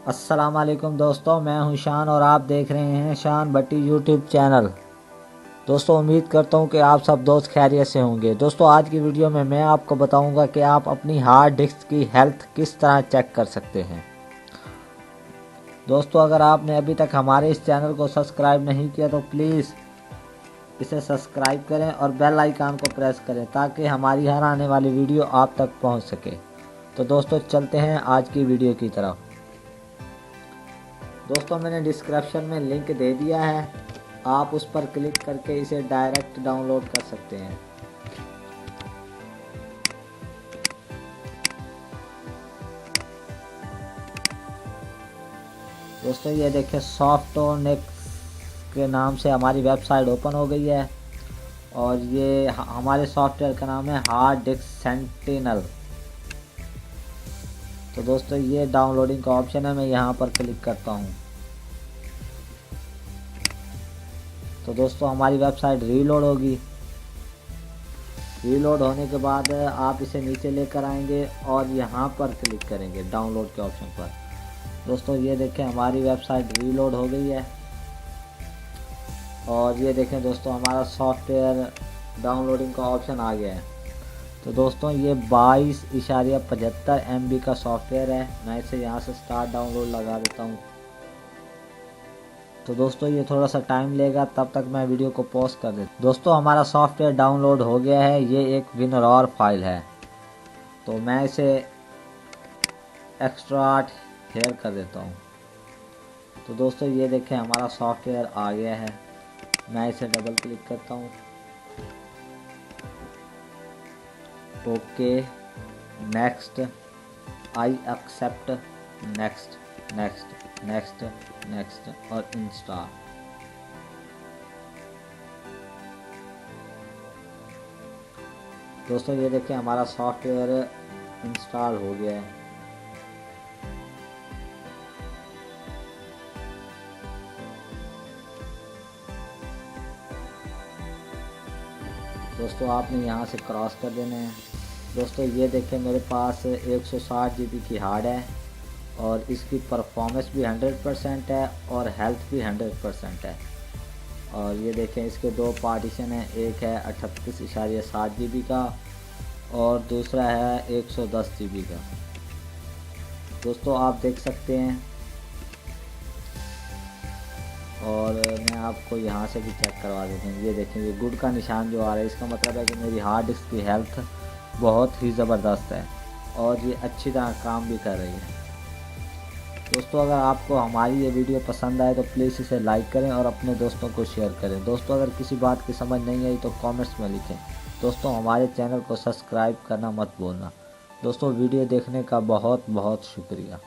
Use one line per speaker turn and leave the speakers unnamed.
अस्सलाम वालेकुम दोस्तों, मैं हूं शान और आप देख रहे हैं शान भट्टी यूट्यूब चैनल। दोस्तों उम्मीद करता हूं कि आप सब दोस्त खैरियत से होंगे। दोस्तों आज की वीडियो में मैं आपको बताऊंगा कि आप अपनी हार्ड डिस्क की हेल्थ किस तरह चेक कर सकते हैं। दोस्तों अगर आपने अभी तक हमारे इस चैनल को सब्सक्राइब नहीं किया तो प्लीज़ इसे सब्सक्राइब करें और बेल आइकन को प्रेस करें ताकि हमारी हर आने वाली वीडियो आप तक पहुंच सके। तो दोस्तों चलते हैं आज की वीडियो की तरफ। दोस्तों मैंने डिस्क्रिप्शन में लिंक दे दिया है, आप उस पर क्लिक करके इसे डायरेक्ट डाउनलोड कर सकते हैं। दोस्तों ये देखिए सॉफ्टनेक्स के नाम से हमारी वेबसाइट ओपन हो गई है और ये हमारे सॉफ्टवेयर का नाम है हार्ड डिस्क सेंटिनल। तो दोस्तों ये डाउनलोडिंग का ऑप्शन है, मैं यहाँ पर क्लिक करता हूँ। तो दोस्तों हमारी वेबसाइट रीलोड होगी। रीलोड होने के बाद आप इसे नीचे लेकर आएंगे और यहाँ पर क्लिक करेंगे डाउनलोड के ऑप्शन पर। दोस्तों ये देखें हमारी वेबसाइट रीलोड हो गई है और ये देखें दोस्तों हमारा सॉफ्टवेयर डाउनलोडिंग का ऑप्शन आ गया है। तो दोस्तों ये 22.75 MB का सॉफ्टवेयर है। मैं इसे यहाँ से स्टार्ट डाउनलोड लगा देता हूँ। तो दोस्तों ये थोड़ा सा टाइम लेगा, तब तक मैं वीडियो को पॉज कर देता हूँ। दोस्तों हमारा सॉफ्टवेयर डाउनलोड हो गया है, ये एक WinRAR फाइल है। तो मैं इसे एक्सट्रैक्ट हेयर कर देता हूँ। तो दोस्तों ये देखें हमारा सॉफ्टवेयर आ गया है, मैं इसे डबल क्लिक करता हूँ। Okay, next, I accept, next next next next और इंस्टॉल। दोस्तों ये देखिए हमारा सॉफ्टवेयर इंस्टॉल हो गया है। दोस्तों आपने यहाँ से क्रॉस कर देना है। दोस्तों ये देखें मेरे पास 160 GB की हार्ड है और इसकी परफॉर्मेंस भी 100% है और हेल्थ भी 100% है। और ये देखें इसके दो पार्टीशन हैं, एक है 38.7 GB का और दूसरा है 110 GB का। दोस्तों आप देख सकते हैं और मैं आपको यहाँ से भी चेक करवा देता हूँ। ये देखें ये गुड का निशान जो आ रहा है, इसका मतलब है कि मेरी हार्ड डिस्क की हेल्थ बहुत ही ज़बरदस्त है और ये अच्छी तरह काम भी कर रही है। दोस्तों अगर आपको हमारी ये वीडियो पसंद आए तो प्लीज़ इसे लाइक करें और अपने दोस्तों को शेयर करें। दोस्तों अगर किसी बात की समझ नहीं आई तो कमेंट्स में लिखें। दोस्तों हमारे चैनल को सब्सक्राइब करना मत भूलना। दोस्तों वीडियो देखने का बहुत बहुत शुक्रिया।